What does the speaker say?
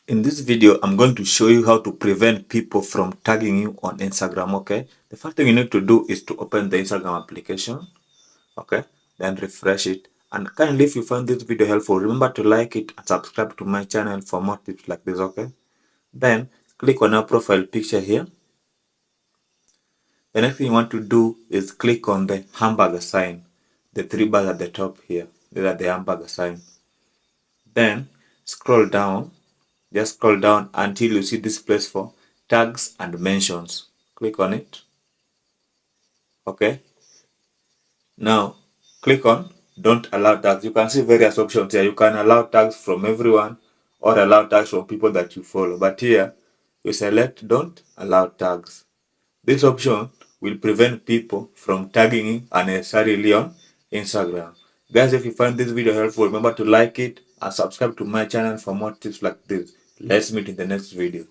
In this video, I'm going to show you how to prevent people from tagging you on Instagram, okay? The first thing you need to do is to open the Instagram application, okay? Then refresh it. And kindly, if you find this video helpful, remember to like it and subscribe to my channel for more tips like this, okay? Then click on our profile picture here. The next thing you want to do is click on the hamburger sign, the three bars at the top here. These are the hamburger sign. Then scroll down. Just scroll down until you see this place for tags and mentions. Click on it. Okay. Now click on don't allow tags. You can see various options here. You can allow tags from everyone or allow tags from people that you follow. But here you select don't allow tags. This option will prevent people from tagging you unnecessarily on Instagram. Guys, if you find this video helpful, remember to like it and subscribe to my channel for more tips like this. Let's meet in the next video.